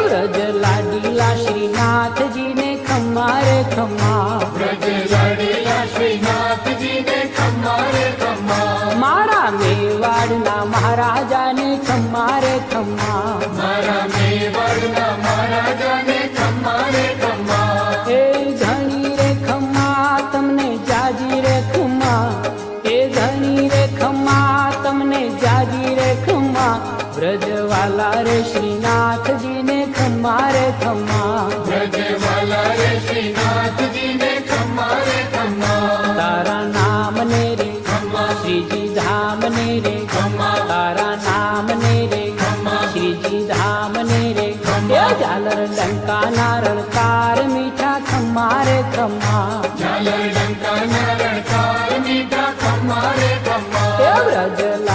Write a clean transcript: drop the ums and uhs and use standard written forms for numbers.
વ્રજ લાડીલા શ્રીનાથજીને ખમ્મા રે ખમ્મા, વ્રજ લાડીલા શ્રીનાથજીને ખમ્મા રે ખમ્મા, મારા મેવાડના મહારાજાને ખમ્મા રે ખમ્મા, મારા મેવાડના મહારાજાને ખમ્મા રે ખમ્મા. એ ધણી રે ખમ્મા તમને જાજી રે ખમ્મા, એ ધણી રે ખમ્મા તમને જાજી રે ખમ્મા, વ્રજવાલા રે શ્રીનાથજીને ખમ્મા રે ખમ્મા, વ્રજવાલા રે શ્રીનાથ